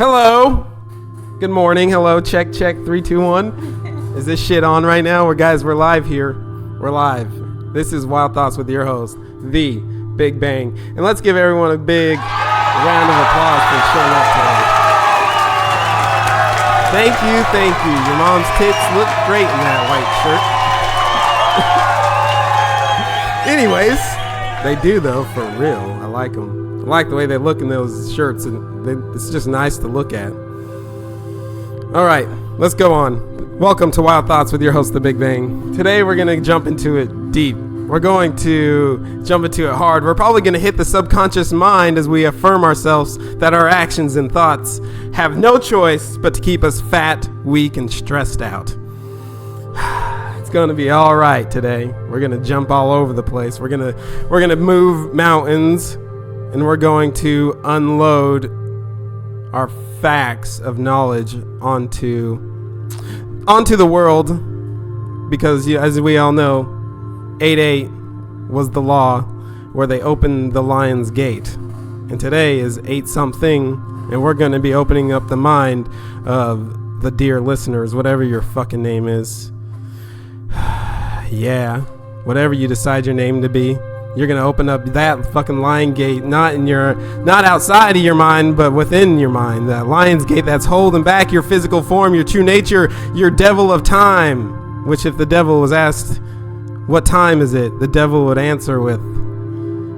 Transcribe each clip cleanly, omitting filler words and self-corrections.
Hello. Good morning. Hello. Check, check. 3, 2, 1. Is this shit on right now? We're live here. We're live. This is Wild Thoughts with your host, The Big Bang. And let's give everyone a big round of applause for showing up today. Thank you, thank you. Your mom's tits look great in that white shirt. Anyways, they do though, for real. I like them. I like the way they look in those shirts, and it's just nice to look at. All right, let's go on. Welcome to Wild Thoughts with your host, The Big Bang. Today we're going to jump into it deep. We're going to jump into it hard. We're probably going to hit the subconscious mind as we affirm ourselves that our actions and thoughts have no choice but to keep us fat, weak, and stressed out. It's going to be all right today. We're going to jump all over the place. We're going to move mountains, and we're going to unload our facts of knowledge onto the world, because as we all know, 8-8 was the law where they opened the Lion's Gate, and today is 8-something, and we're going to be opening up the mind of the dear listeners, whatever your fucking name is. Yeah, whatever you decide your name to be, you're going to open up that fucking Lion Gate, not outside of your mind, but within your mind. That Lion's Gate that's holding back your physical form, your true nature, your devil of time, which if the devil was asked, what time is it? The devil would answer with,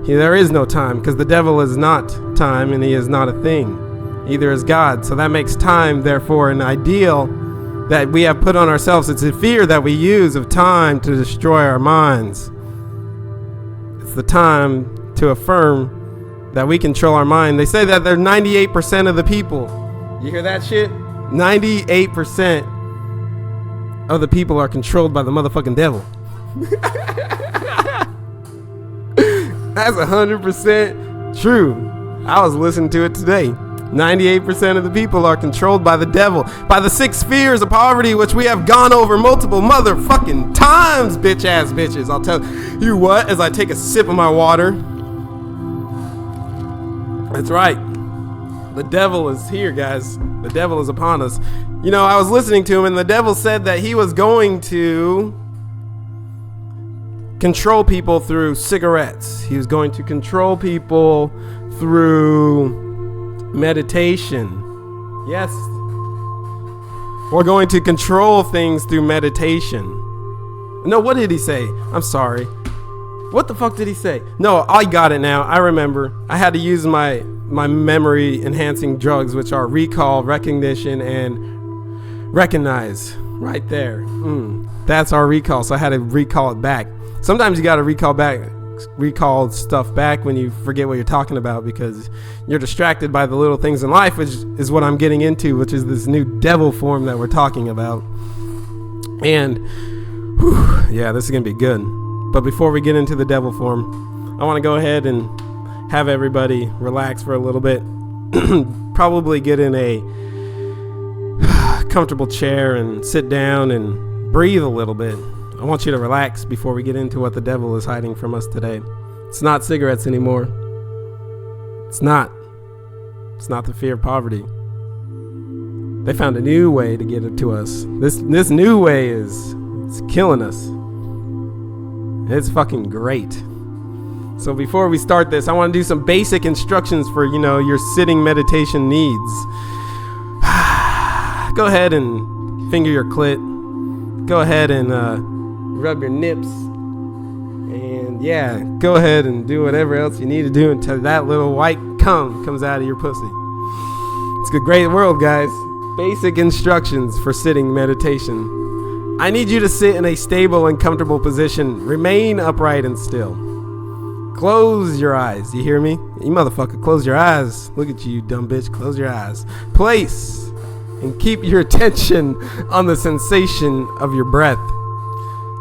there is no time, because the devil is not time and he is not a thing. Either is God. So that makes time, therefore, an ideal that we have put on ourselves. It's a fear that we use of time to destroy our minds. It's the time to affirm that we control our mind. They say that they're 98% of the people. You hear that shit? 98% of the people are controlled by the motherfucking devil. That's 100% true. I was listening to it today. 98% of the people are controlled by the devil, by the 6 spheres of poverty, which we have gone over multiple motherfucking times, bitch ass bitches. I'll tell you what, as I take a sip of my water. That's right. The devil is here, guys. The devil is upon us. You know, I was listening to him, and the devil said that he was going to control people through cigarettes. He was going to control people through meditation. Yes. We're going to control things through meditation. No, what did he say? I'm sorry. What the fuck did he say? No, I got it now. I remember. I had to use my memory enhancing drugs, which are recall, recognition, and recognize. Right there. That's our recall. So I had to recall it back. Sometimes you got to recall stuff back when you forget what you're talking about, because you're distracted by the little things in life, which is what I'm getting into, which is this new devil form that we're talking about. And yeah, this is gonna be good. But before we get into the devil form, I want to go ahead and have everybody relax for a little bit. Probably get in a comfortable chair and sit down and breathe a little bit. I want you to relax before we get into what the devil is hiding from us today. It's not cigarettes anymore. It's not the fear of poverty. They found a new way to get it to us. This new way it's killing us. It's fucking great. So before we start this, I want to do some basic instructions for, your sitting meditation needs. Go ahead and finger your clit. Go ahead and rub your nips, and yeah, go ahead and do whatever else you need to do until that little white cum comes out of your pussy. It's a great world, guys. Basic instructions for sitting meditation. I need you to sit in a stable and comfortable position. Remain upright and still. Close your eyes. You hear me? You motherfucker, close your eyes. Look at you dumb bitch. Close your eyes. Place and keep your attention on the sensation of your breath.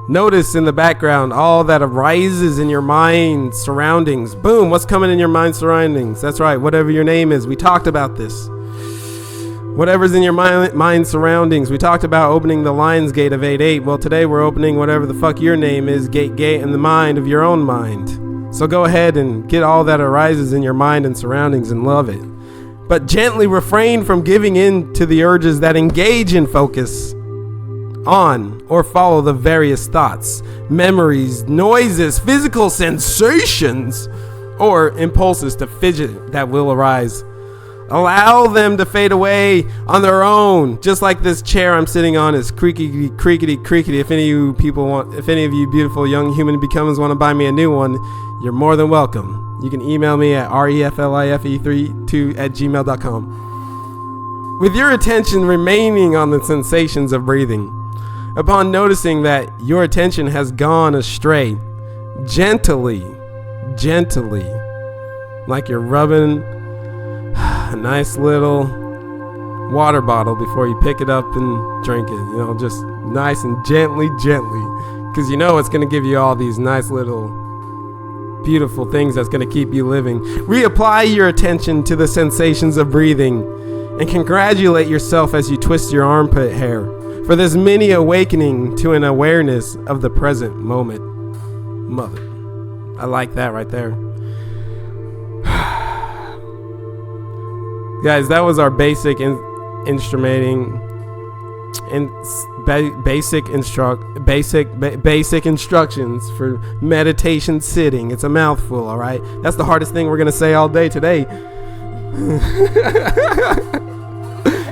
Notice in the background all that arises in your mind surroundings. Boom, what's coming in your mind surroundings? That's right, whatever your name is. We talked about this. Whatever's in your mind surroundings. We talked about opening the Lion's Gate of 8-8. Well, today we're opening whatever the fuck your name is, gate in the mind of your own mind. So go ahead and get all that arises in your mind and surroundings and love it. but gently refrain from giving in to the urges that engage in focus on or follow the various thoughts, memories, noises, physical sensations, or impulses to fidget that will arise. Allow them to fade away on their own, just like this chair I'm sitting on is creaky, creakety, creakety. If any of you beautiful young human becomes want to buy me a new one, you're more than welcome. You can email me at reflife32@gmail.com. With your attention remaining on the sensations of breathing, upon noticing that your attention has gone astray, gently, like you're rubbing a nice little water bottle before you pick it up and drink it, just nice and gently, because it's going to give you all these nice little beautiful things that's going to keep you living. Reapply your attention to the sensations of breathing and congratulate yourself as you twist your armpit hair for this mini awakening to an awareness of the present moment. Mother, I like that right there. Guys, that was our basic instrumenting and basic instructions for meditation sitting. It's a mouthful, all right? That's the hardest thing we're going to say all day today.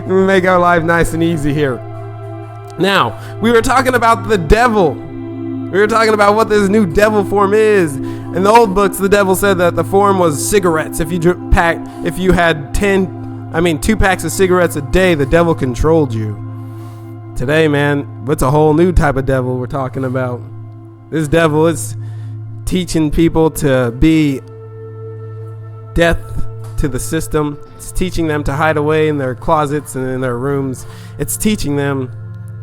We make our life nice and easy here. Now, we were talking about the devil. We were talking about what this new devil form is. In the old books, the devil said that the form was cigarettes. If you had 2 packs of cigarettes a day, the devil controlled you. Today, man, what's a whole new type of devil we're talking about? This devil is teaching people to be death to the system. It's teaching them to hide away in their closets and in their rooms. It's teaching them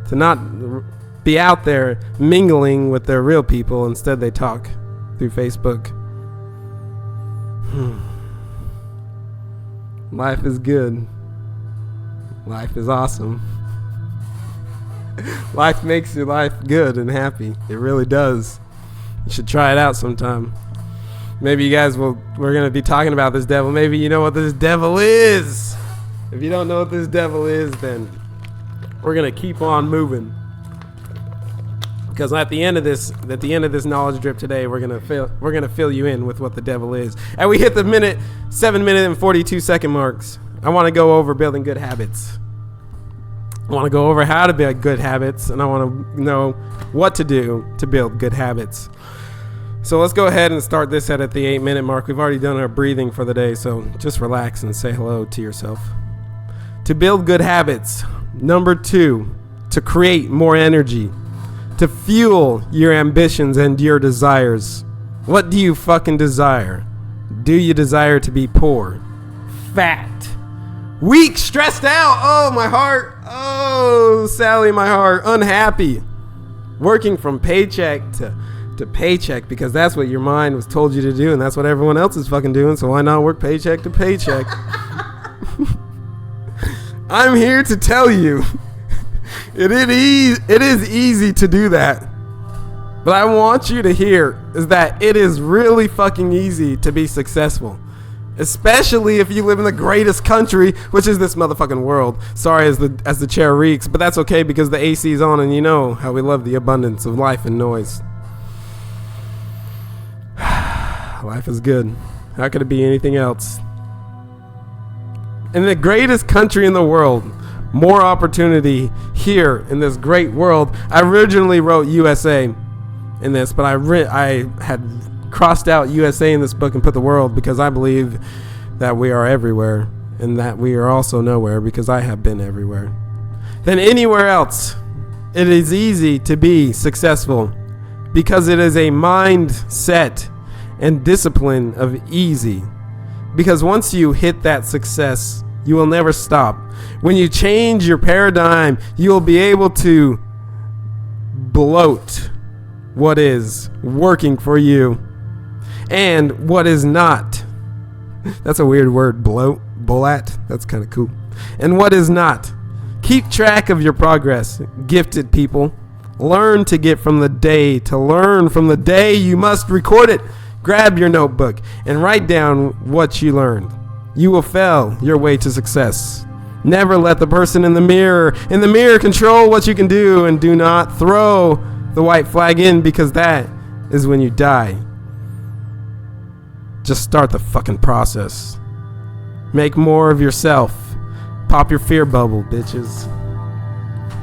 to not be out there mingling with their real people. Instead, they talk through Facebook. Life is good. Life is awesome. Life makes your life good and happy. It really does. You should try it out sometime. Maybe you guys we're going to be talking about this devil. Maybe you know what this devil is. If you don't know what this devil is, then we're going to keep on moving. Because at the end of this knowledge drip today, we're gonna fill you in with what the devil is. And we hit the 7 minute and 42 second marks. I want to go over building good habits. I want to go over how to build good habits, and I want to know what to do to build good habits. So let's go ahead and start this at the 8 minute mark. We've already done our breathing for the day, so just relax and say hello to yourself. To build good habits, number 2, to create more energy. To fuel your ambitions and your desires. What do you fucking desire? Do you desire to be poor, fat, weak, stressed out? Oh, my heart. Oh, Sally, my heart. Unhappy. Working from paycheck to paycheck because that's what your mind was told you to do, and that's what everyone else is fucking doing, so why not work paycheck to paycheck? I'm here to tell you. It is easy to do that. But I want you to hear is that it is really fucking easy to be successful. Especially if you live in the greatest country, which is this motherfucking world. Sorry as the chair reeks, but that's okay because the AC is on and you know how we love the abundance of life and noise. Life is good. How could it be anything else? In the greatest country in the world, more opportunity here in this great world. I originally wrote USA in this, but I had crossed out USA in this book and put the world because I believe that we are everywhere and that we are also nowhere because I have been everywhere. Then anywhere else, it is easy to be successful because it is a mindset and discipline of easy. Because once you hit that success, you will never stop. When you change your paradigm, you will be able to bloat what is working for you and what is not. That's a weird word, bloat, bolat. That's kind of cool. And what is not. Keep track of your progress, gifted people. Learn to get from the day to learn from the day. You must record it. Grab your notebook and write down what you learned. You will fail your way to success. Never let the person in the mirror control what you can do, and do not throw the white flag in, because that is when you die. Just start the fucking process. Make more of yourself. Pop your fear bubble, bitches.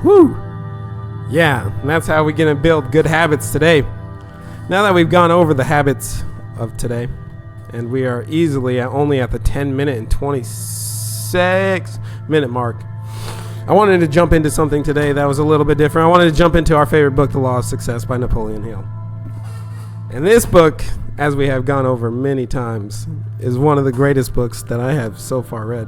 Woo! Yeah, and that's how we're gonna build good habits today. Now that we've gone over the habits of today, and we are easily only at the 10-minute and 26-minute mark, I wanted to jump into something today that was a little bit different. I wanted to jump into our favorite book, The Law of Success by Napoleon Hill. And this book, as we have gone over many times, is one of the greatest books that I have so far read.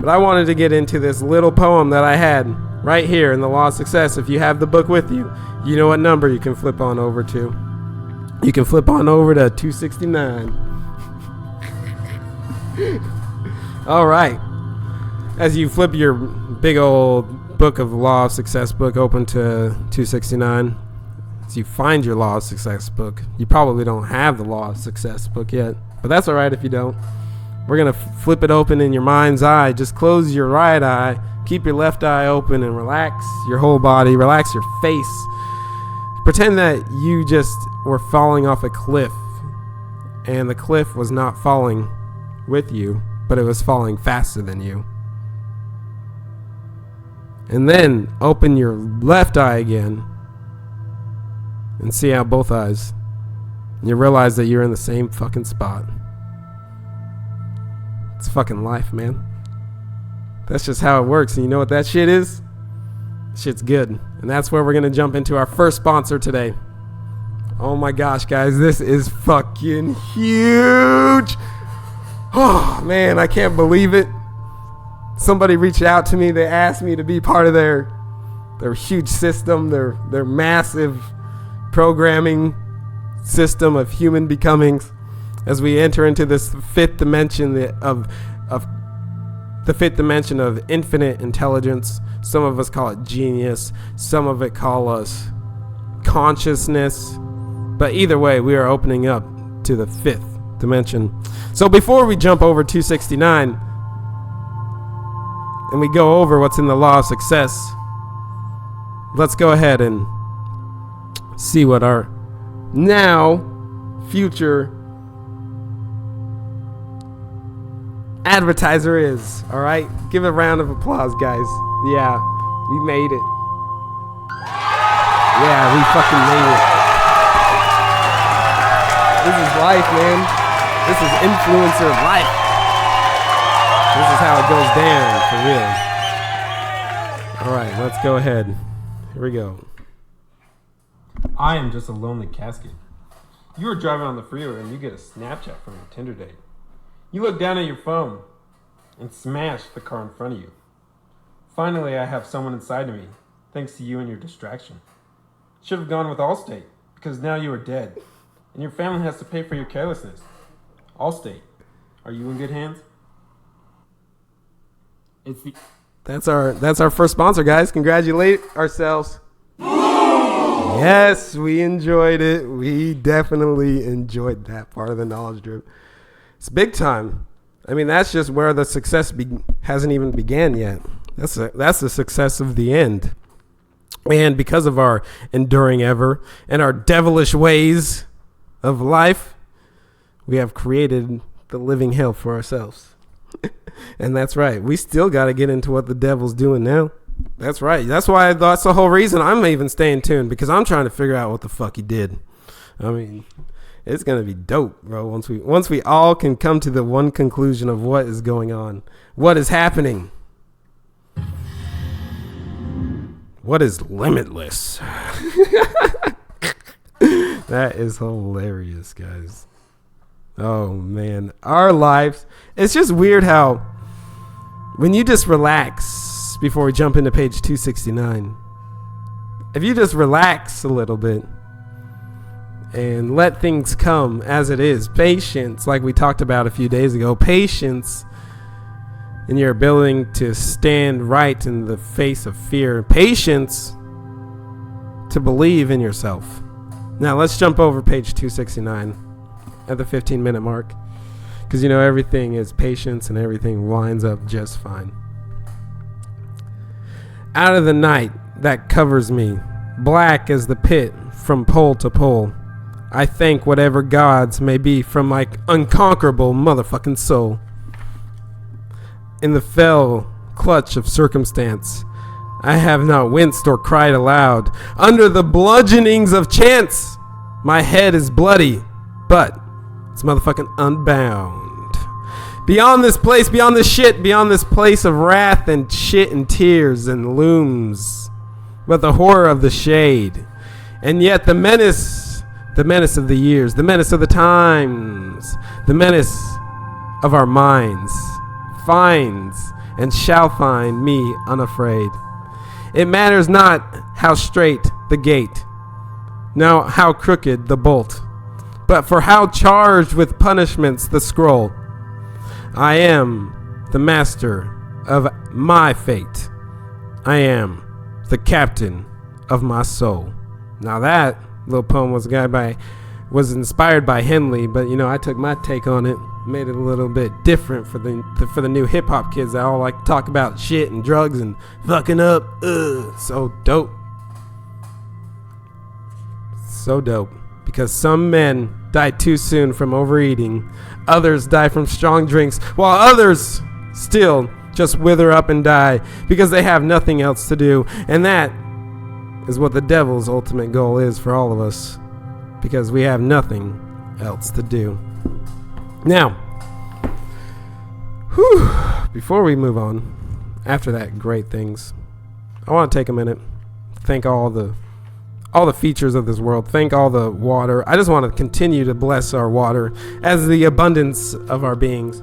But I wanted to get into this little poem that I had right here in The Law of Success. If you have the book with you, you know what number you can flip on over to. You can flip on over to 269. All right. As you flip your big old book of the Law of Success book open to 269, as you find your Law of Success book, you probably don't have the Law of Success book yet, but that's all right if you don't. We're going to flip it open in your mind's eye. Just close your right eye, keep your left eye open, and relax your whole body, relax your face. Pretend that you just were falling off a cliff, and the cliff was not falling with you, but it was falling faster than you. And then open your left eye again and see out both eyes. And you realize that you're in the same fucking spot. It's fucking life, man. That's just how it works. And you know what that shit is? Shit's good. And that's where we're going to jump into our first sponsor today. Oh my gosh, guys. This is fucking huge. Oh, man. I can't believe it. Somebody reached out to me. They asked me to be part of their huge system, their massive programming system of human becomings, as we enter into this fifth dimension of the fifth dimension of infinite intelligence. Some of us call it genius. Some of it call us consciousness. But either way, we are opening up to the fifth dimension. So before we jump over 269 and we go over what's in the Law of Success, let's go ahead and see what our now future advertiser is. All right, give a round of applause, guys. Yeah, we made it. Yeah, we fucking made it. This is life, man. This is influencer life. This is how it goes down, for real. All right, let's go ahead. Here we go. I am just a lonely casket. You are driving on the freeway and you get a Snapchat from your Tinder date. You look down at your phone and smash the car in front of you. Finally, I have someone inside of me, thanks to you and your distraction. Should have gone with Allstate, because now you are dead, and your family has to pay for your carelessness. Allstate, are you in good hands? That's our first sponsor, guys. Congratulate ourselves. Yes, we enjoyed it. We definitely enjoyed that part of the knowledge drip. It's big time. I mean, that's just where the success hasn't even began yet. That's the success of the end. And because of our enduring ever and our devilish ways of life, we have created the living hell for ourselves. And that's right. We still got to get into what the devil's doing now. That's right. That's why. That's the whole reason I'm even staying tuned, because I'm trying to figure out what the fuck he did. I mean, it's gonna be dope, bro. Once we all can come to the one conclusion of what is going on, what is happening, what is limitless. That is hilarious, guys. Oh man, our lives. It's just weird how when you just relax. Before we jump into page 269, if you just relax a little bit and let things come as it is, patience, like we talked about a few days ago, patience in your ability to stand right in the face of fear, patience to believe in yourself. Now let's jump over page 269 at the 15-minute mark, because Because, you know, everything is patience and everything winds up just fine. Out of the night that covers me, black as the pit from pole to pole, I thank whatever gods may be from my unconquerable motherfucking soul. In the fell clutch of circumstance, I have not winced or cried aloud. Under the bludgeonings of chance, my head is bloody, but it's motherfucking unbound. Beyond this place, beyond this shit, beyond this place of wrath and shit and tears and looms, but the horror of the shade, and yet the menace of the years, the menace of the times, the menace of our minds, finds and shall find me unafraid. It matters not how straight the gate, nor how crooked the bolt, but for how charged with punishments the scroll. I am the master of my fate. I am the captain of my soul. Now that little poem was inspired by Henley, but you know, I took my take on it, made it a little bit different for the new hip hop kids that all like to talk about shit and drugs and fucking up. So dope. So dope. Because some men die too soon from overeating, others die from strong drinks, while others still just wither up and die because they have nothing else to do. And that is what the devil's ultimate goal is for all of us, because we have nothing else to do. Now, before we move on, after that great things, I want to take a minute, thank all the features of this world, thank all the water. I just want to continue to bless our water as the abundance of our beings.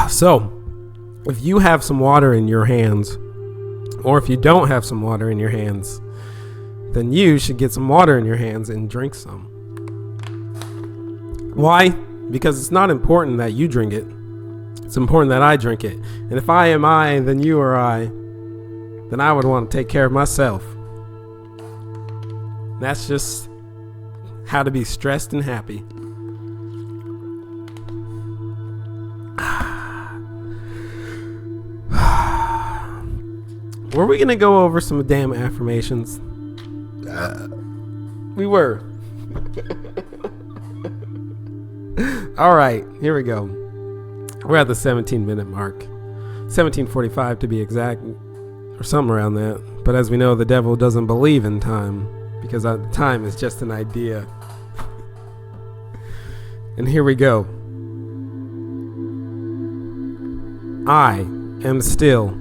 So, if you have some water in your hands, or if you don't have some water in your hands, then you should get some water in your hands and drink some. Why? Because it's not important that you drink it. It's important that I drink it. And if I am I, then you are I. Then I would want to take care of myself. That's just how to be stressed and happy. Were we going to go over some damn affirmations? We were. All right, here we go. We're at the 17-minute mark. 17:45 to be exact, or something around that. But as we know, the devil doesn't believe in time, because time is just an idea. And here we go. I am still.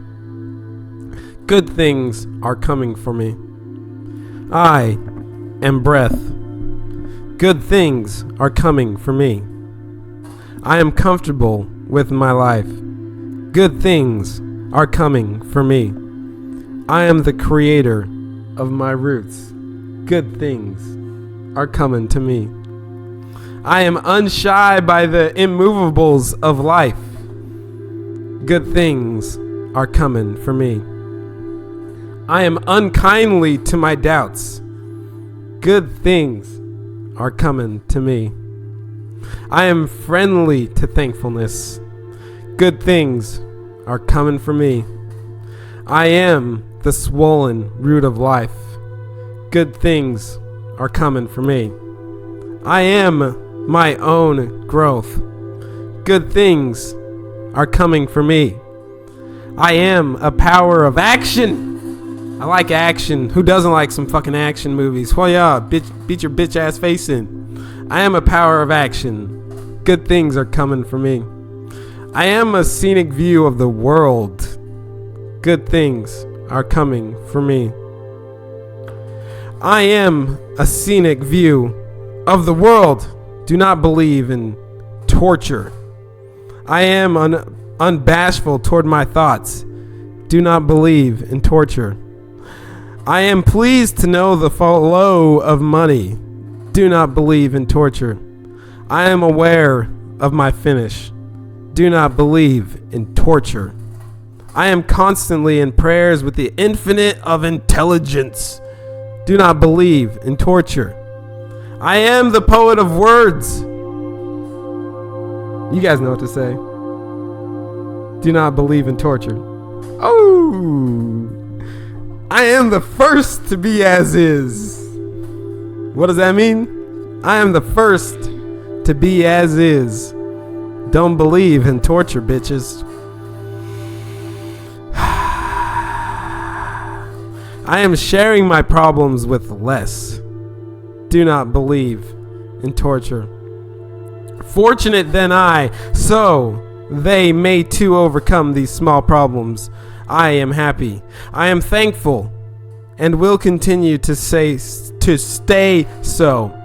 Good things are coming for me. I am breath. Good things are coming for me. I am comfortable with my life. Good things are coming for me. I am the creator of my roots. Good things are coming to me. I am unshy by the immovables of life. Good things are coming for me. I am unkindly to my doubts. Good things are coming to me. I am friendly to thankfulness. Good things are coming for me. I am the swollen root of life. Good things are coming for me. I am my own growth. Good things are coming for me. I am a power of action. I like action. Who doesn't like some fucking action movies? Well, yeah, beat your bitch ass face in. I am a power of action. Good things are coming for me. I am a scenic view of the world. Good things are coming for me. I am a scenic view of the world. Do not believe in torture. I am unbashful toward my thoughts. Do not believe in torture. I am pleased to know the flow of money. Do not believe in torture. I am aware of my finish. Do not believe in torture. I am constantly in prayers with the infinite of intelligence. Do not believe in torture. I am the poet of words. You guys know what to say. Do not believe in torture. Oh, I am the first to be as is. What does that mean? I am the first to be as is. Don't believe in torture, bitches. I am sharing my problems with less. Do not believe in torture. Fortunate than I, so they may too overcome these small problems. I am happy. I am thankful and will continue to stay so.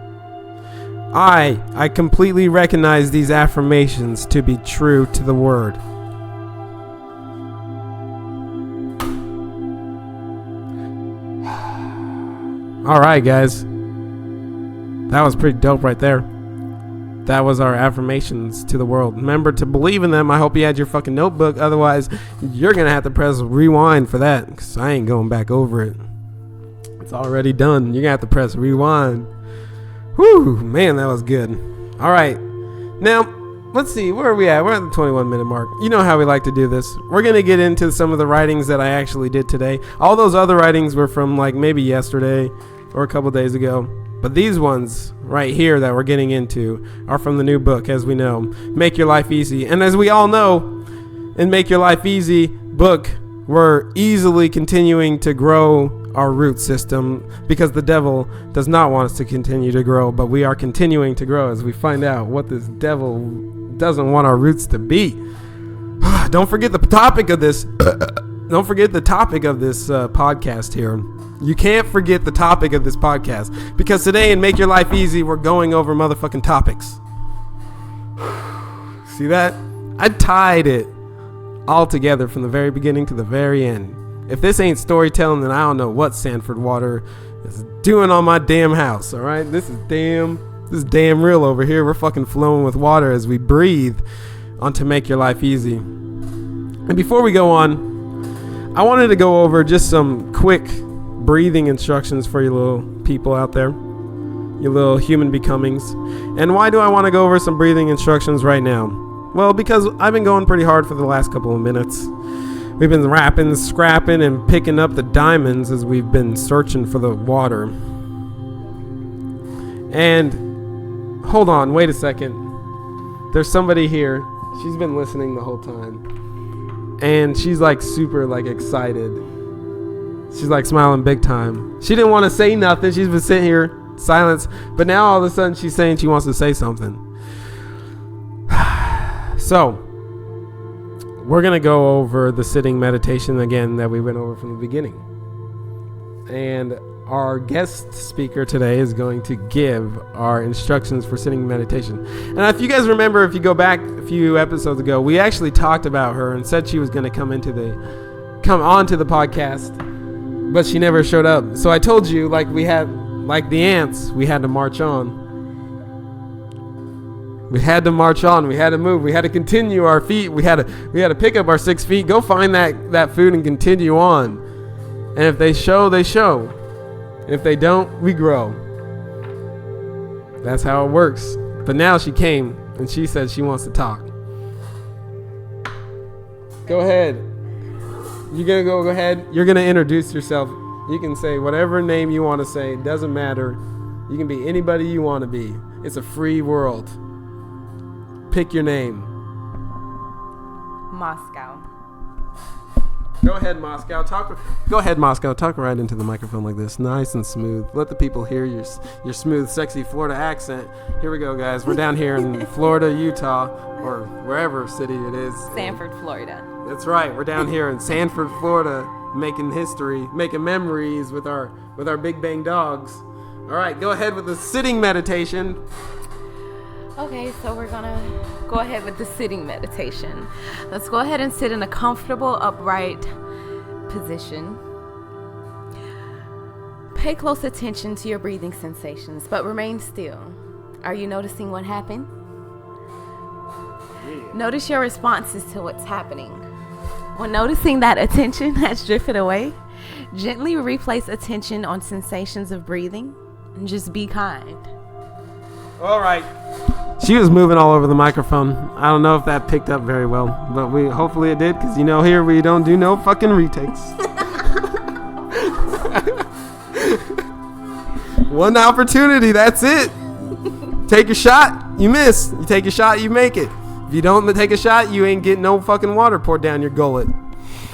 I completely recognize these affirmations to be true to the word. All right, guys. That was pretty dope right there. That was our affirmations to the world. Remember to believe in them. I hope you had your fucking notebook. Otherwise, you're going to have to press rewind for that, because I ain't going back over it. It's already done. You're going to have to press rewind. Whew, man, that was good. All right. Now, let's see. Where are we at? We're at the 21-minute mark. You know how we like to do this. We're going to get into some of the writings that I actually did today. All those other writings were from like maybe yesterday or a couple days ago. But these ones right here that we're getting into are from the new book, as we know, Make Your Life Easy. And as we all know, in Make Your Life Easy book, we're easily continuing to grow our root system because the devil does not want us to continue to grow, but we are continuing to grow as we find out what this devil doesn't want our roots to be. Don't forget the topic of this. Don't forget the topic of this podcast here. You can't forget the topic of this podcast, because today in Make Your Life Easy, we're going over motherfucking topics. See that? I tied it all together from the very beginning to the very end. If this ain't storytelling, then I don't know what Sanford Water is doing on my damn house. All right, this is damn real over here. We're fucking flowing with water as we breathe onto Make Your Life Easy. And before we go on, I wanted to go over just some quick breathing instructions for you little people out there, you little human becomings. And why do I want to go over some breathing instructions right now? Well, because I've been going pretty hard for the last couple of minutes. We've been rapping, scrapping, and picking up the diamonds as we've been searching for the water. And hold on, wait a second. There's somebody here. She's been listening the whole time. And she's like super like excited. She's like smiling big time. She didn't want to say nothing. She's been sitting here silence. But now all of a sudden she's saying she wants to say something. So, we're going to go over the sitting meditation again that we went over from the beginning. And our guest speaker today is going to give our instructions for sitting meditation. And if you guys remember, if you go back a few episodes ago, we actually talked about her and said she was going to come onto the podcast, but she never showed up. So I told you, like the ants, we had to march on. We had to march on. We had to move. We had to continue our feet. We had to pick up our 6 feet, go find that food, and continue on. And if they show, they show. And if they don't, we grow. That's how it works. But now she came and she said she wants to talk. Go ahead. You're gonna go ahead. You're gonna introduce yourself. You can say whatever name you want to say. It doesn't matter. You can be anybody you want to be. It's a free world. Pick your name. Moscow. Go ahead, Moscow. Go ahead, Moscow. Talk right into the microphone like this, nice and smooth. Let the people hear your smooth, sexy Florida accent. Here we go, guys. We're down here in Florida, Utah, or wherever city it is. Sanford, Florida. That's right. We're down here in Sanford, Florida, making history, making memories with our Big Bang dogs. All right, go ahead with the sitting meditation. Okay, so we're gonna go ahead with the sitting meditation. Let's go ahead and sit in a comfortable, upright position. Pay close attention to your breathing sensations, but remain still. Are you noticing what happened? Yeah. Notice your responses to what's happening. When noticing that attention has drifted away, gently replace attention on sensations of breathing and just be kind. All right. She was moving all over the microphone. I don't know if that picked up very well, but hopefully it did, because here we don't do no fucking retakes. One opportunity, that's it. Take a shot, you miss. You take a shot, you make it. If you don't take a shot, you ain't getting no fucking water poured down your gullet.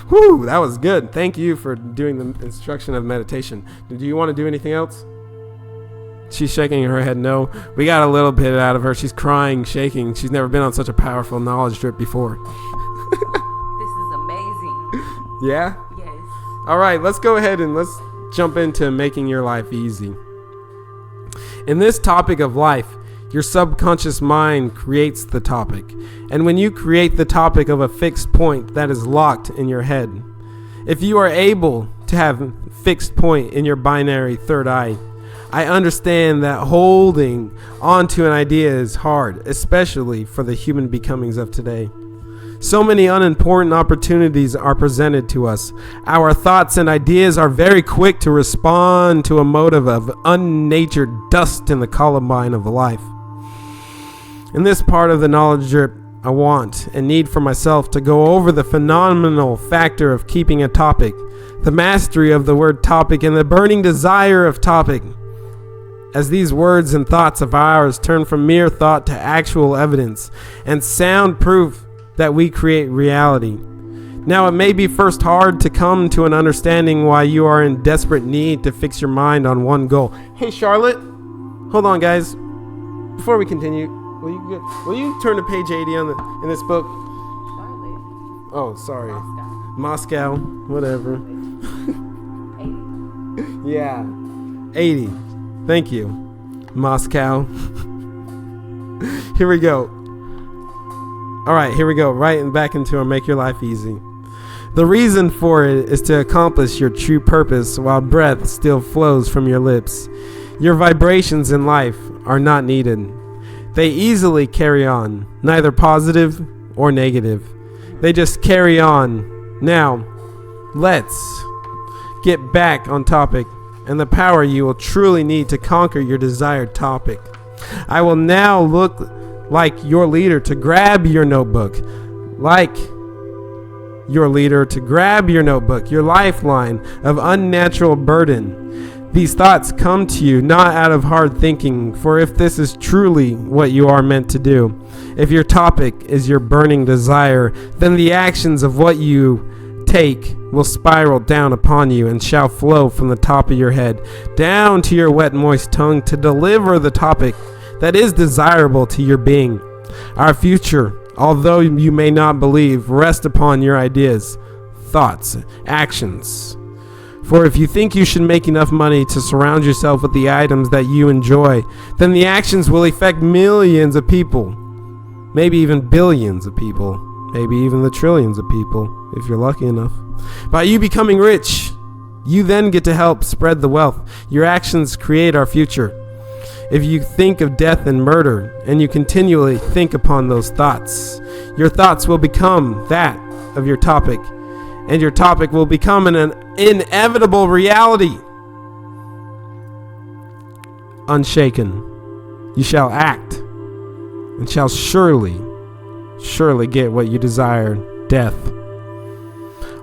Whew, that was good. Thank you for doing the instruction of meditation. Do you want to do anything else? She's shaking her head no. We got a little bit out of her. She's crying, shaking. She's never been on such a powerful knowledge trip before. This is amazing. Yeah? Yes. All right, let's go ahead and let's jump into making your life easy. In this topic of life, your subconscious mind creates the topic. And when you create the topic of a fixed point that is locked in your head, if you are able to have fixed point in your binary third eye, I understand that holding onto an idea is hard, especially for the human becomings of today. So many unimportant opportunities are presented to us. Our thoughts and ideas are very quick to respond to a motive of unnatured dust in the columbine of life. In this part of the knowledge drip, I want and need for myself to go over the phenomenal factor of keeping a topic, the mastery of the word topic, and the burning desire of topic. As these words and thoughts of ours turn from mere thought to actual evidence and sound proof that we create reality. Now, it may be first hard to come to an understanding why you are in desperate need to fix your mind on one goal. Hey, Charlotte. Hold on, guys. Before we continue, will you turn to page 80 in this book? Charlotte. Oh, sorry. Moscow. Whatever. 80. Yeah. 80. Thank you. Moscow. Here we go. All right, here we go. Right and back into our Make Your Life Easy. The reason for it is to accomplish your true purpose while breath still flows from your lips. Your vibrations in life are not needed. They easily carry on, neither positive or negative. They just carry on. Now, let's get back on topic and the power you will truly need to conquer your desired topic. I will now look like your leader to grab your notebook. Your lifeline of unnatural burden. These thoughts come to you not out of hard thinking, for if this is truly what you are meant to do, if your topic is your burning desire, then the actions of what you take will spiral down upon you and shall flow from the top of your head down to your wet, moist tongue to deliver the topic that is desirable to your being. Our future, although you may not believe, rests upon your ideas, thoughts, actions. For if you think you should make enough money to surround yourself with the items that you enjoy, then the actions will affect millions of people, maybe even billions of people, maybe even the trillions of people, if you're lucky enough. By you becoming rich, you then get to help spread the wealth. Your actions create our future. If you think of death and murder, and you continually think upon those thoughts, your thoughts will become that of your topic, and your topic will become an inevitable reality. Unshaken, you shall act, and shall surely get what you desire, death.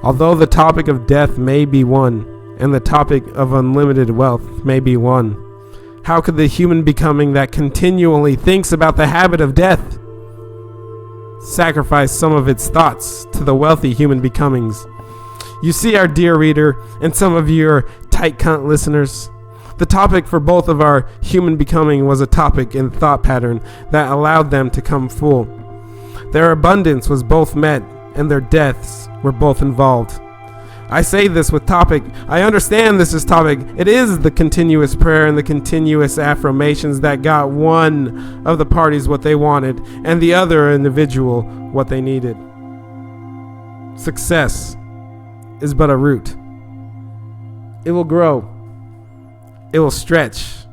Although the topic of death may be one, and the topic of unlimited wealth may be one, how could the human becoming that continually thinks about the habit of death sacrifice some of its thoughts to the wealthy human becomings? You see, our dear reader, and some of your tight cunt listeners, the topic for both of our human becoming was a topic and thought pattern that allowed them to come full. Their abundance was both met, and their deaths were both involved. I say this with topic. I understand this is topic. It is the continuous prayer and the continuous affirmations that got one of the parties what they wanted and the other individual what they needed. Success is but a root. It will grow. It will stretch.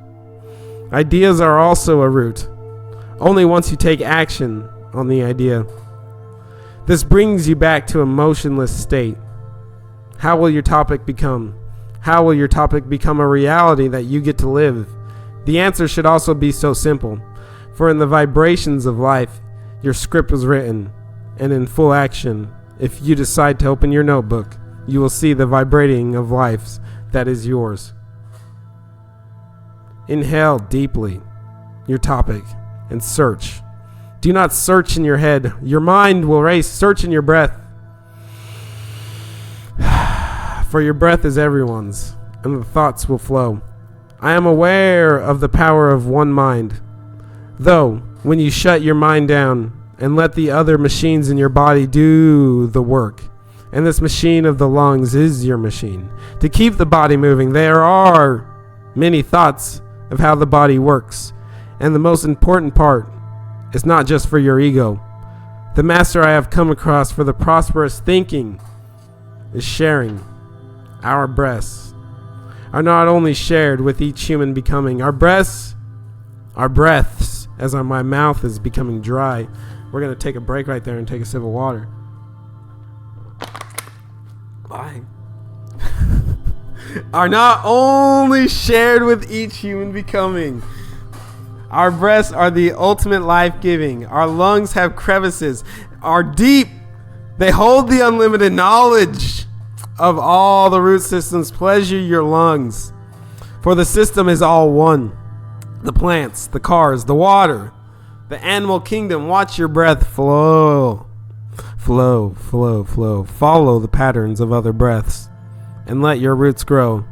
Ideas are also a root. Only once you take action on the idea. This brings you back to a motionless state. How will your topic become? How will your topic become a reality that you get to live? The answer should also be so simple. For in the vibrations of life, your script was written, and in full action, if you decide to open your notebook, you will see the vibrating of life that is yours. Inhale deeply your topic and search. Do not search in your head. Your mind will race. Search in your breath. For your breath is everyone's, and the thoughts will flow. I am aware of the power of one mind. Though, when you shut your mind down and let the other machines in your body do the work, and this machine of the lungs is your machine, to keep the body moving, there are many thoughts of how the body works. And the most important part is not just for your ego. The master I have come across for the prosperous thinking is sharing. Our breaths are not only shared with each human becoming. Our breaths, as my mouth is becoming dry. We're going to take a break right there and take a sip of water. Bye. Are not only shared with each human becoming. Our breaths are the ultimate life-giving. Our lungs have crevices, are deep. They hold the unlimited knowledge of all the root systems. Pleasure your lungs, for the system is all one. The plants, the cars, the water, the animal kingdom. Watch your breath flow. Flow, flow, flow. Follow the patterns of other breaths and let your roots grow.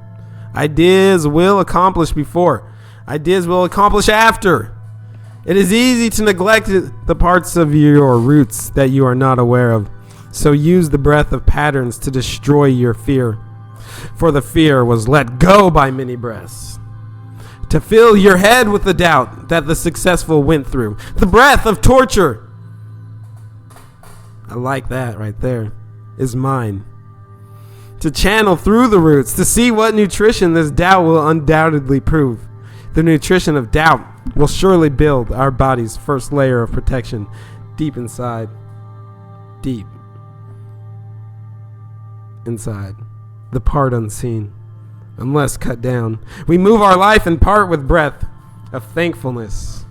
Ideas will accomplish before. Ideas will accomplish after. It is easy to neglect the parts of your roots that you are not aware of. So use the breath of patterns to destroy your fear. For the fear was let go by many breaths. To fill your head with the doubt that the successful went through. The breath of torture. I like that right there. Is mine. To channel through the roots. To see what nutrition this doubt will undoubtedly prove. The nutrition of doubt will surely build our body's first layer of protection deep inside. Deep inside. The part unseen. Unless cut down. We move our life and part with breath of thankfulness.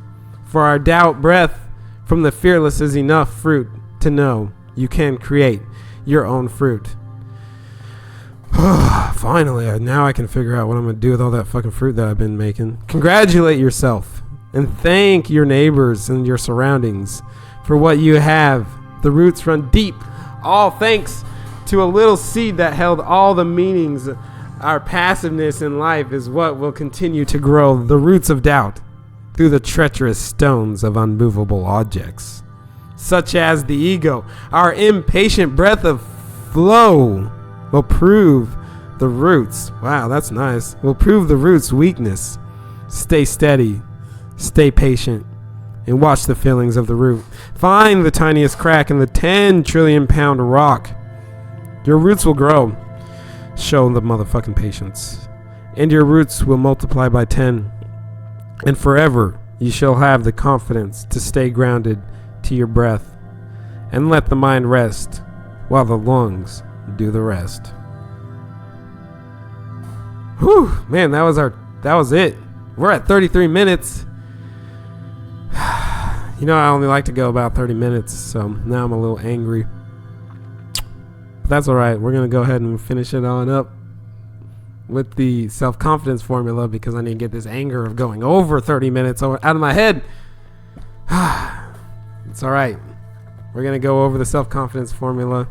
For our doubt breath from the fearless is enough fruit to know you can create your own fruit. Finally, now I can figure out what I'm going to do with all that fucking fruit that I've been making. Congratulate yourself and thank your neighbors and your surroundings for what you have. The roots run deep. All thanks to a little seed that held all the meanings. Our passiveness in life is what will continue to grow the roots of doubt through the treacherous stones of unmovable objects, such as the ego. Our impatient breath of flow will prove the roots. Wow, that's nice. Will prove the roots' weakness. Stay steady, stay patient, and watch the feelings of the root. Find the tiniest crack in the 10 trillion pound rock. Your roots will grow. Show the motherfucking patience. And your roots will multiply by 10. And forever you shall have the confidence to stay grounded to your breath. And let the mind rest while the lungs do the rest. Whew, man, that was it. We're at 33 minutes. You know, I only like to go about 30 minutes, so now I'm a little angry. But that's all right. We're going to go ahead and finish it on up with the self-confidence formula because I need to get this anger of going over 30 minutes out of my head. It's all right. We're going to go over the self-confidence formula.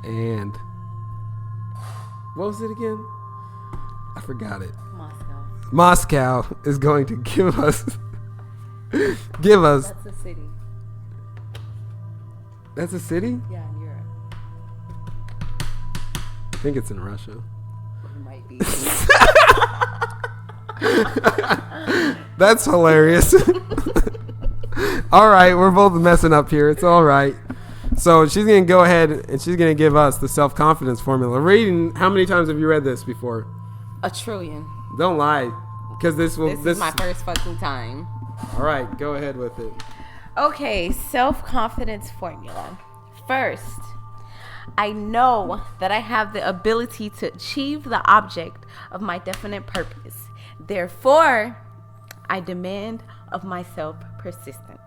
And what was it again? I forgot it. Moscow is going to give us That's a city. That's a city? Yeah, in Europe. I think it's in Russia. It might be. That's hilarious. All right, we're both messing up here. It's all right. So she's going to go ahead and she's going to give us the self-confidence formula. Reading, how many times have you read this before? 1 trillion. Don't lie, because this is my first fucking time. All right, go ahead with it. Okay, self-confidence formula. First, I know that I have the ability to achieve the object of my definite purpose. Therefore, I demand of myself persistent,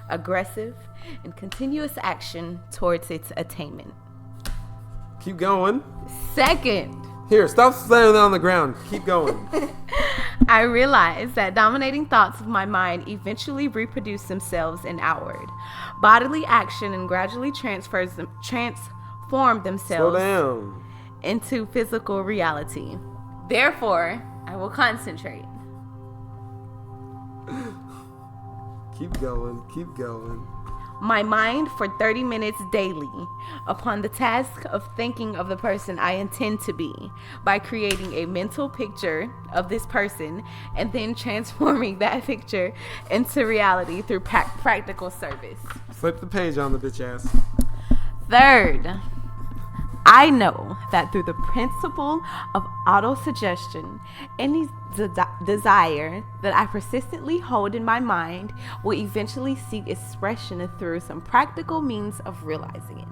aggressive, and continuous action towards its attainment. Keep going. Second, Here, stop slamming on the ground. Keep going. I realize that dominating thoughts of my mind eventually reproduce themselves in outward bodily action and gradually transform Slow themselves down. into physical reality. Therefore, I will concentrate. Keep going. Keep going. My mind for 30 minutes daily upon the task of thinking of the person I intend to be by creating a mental picture of this person and then transforming that picture into reality through practical service. Flip the page on the bitch ass. Third, I know that through the principle of autosuggestion, any desire that I persistently hold in my mind will eventually seek expression through some practical means of realizing it.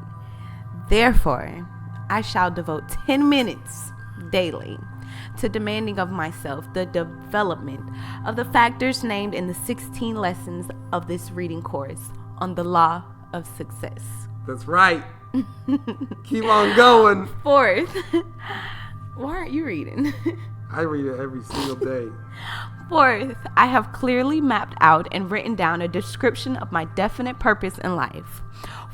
Therefore, I shall devote 10 minutes daily to demanding of myself the development of the factors named in the 16 lessons of this reading course on the law of success. That's right. Keep on going. Fourth, why aren't you reading? I read it every single day. Fourth, I have clearly mapped out and written down a description of my definite purpose in life.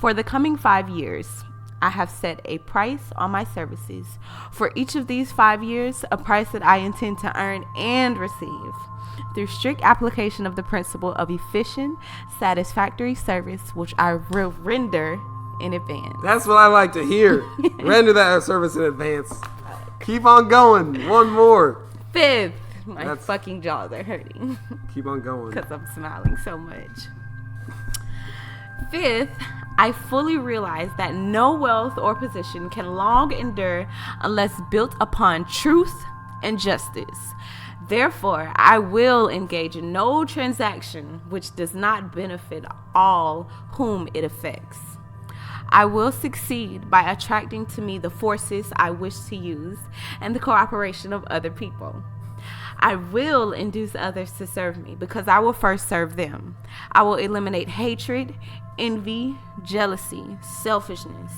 For the coming 5 years, I have set a price on my services. For each of these 5 years, a price that I intend to earn and receive through strict application of the principle of efficient, satisfactory service, which I will render in advance. That's what I like to hear. Render that service in advance. Keep on going. One more. Fifth, my fucking jaws are hurting Keep on going. because I'm smiling so much. Fifth, I fully realize that no wealth or position can long endure unless built upon truth and justice. Therefore, I will engage in no transaction which does not benefit all whom it affects. I will succeed by attracting to me the forces I wish to use and the cooperation of other people. I will induce others to serve me because I will first serve them. I will eliminate hatred, envy, jealousy, selfishness.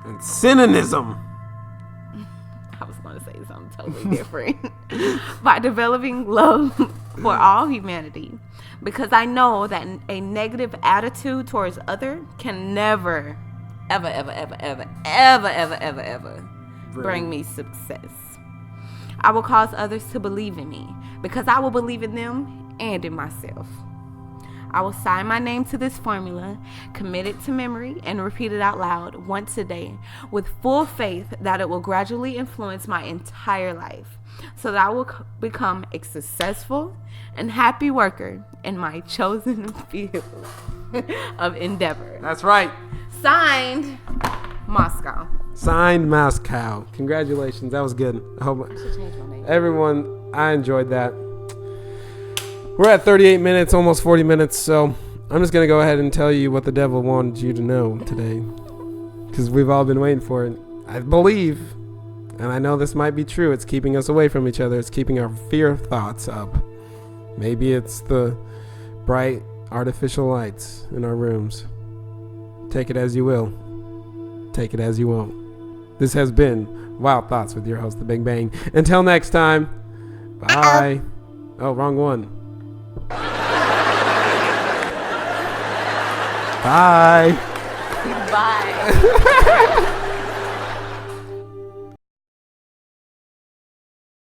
And cynicism. I was going to say something totally different. By developing love for all humanity. Because I know that a negative attitude towards others can never, ever, ever, ever, ever, ever, ever, ever, ever bring me success. I will cause others to believe in me because I will believe in them and in myself. I will sign my name to this formula, commit it to memory, and repeat it out loud once a day with full faith that it will gradually influence my entire life so that I will become a successful and happy worker in my chosen field of endeavor. That's right. Signed, Moscow. Signed Moscow. Congratulations. That was good. I hope I should change my name. everyone, I enjoyed that. We're at 38 minutes, almost 40 minutes, so I'm just going to go ahead and tell you what the devil wanted you to know today. Because we've all been waiting for it. I believe, and I know this might be true, it's keeping us away from each other. It's keeping our fear thoughts up. Maybe it's the bright artificial lights in our rooms. Take it as you will. Take it as you won't. This has been Wild Thoughts with your host, The Big Bang. Until next time, bye. Oh, wrong one. Bye. Bye.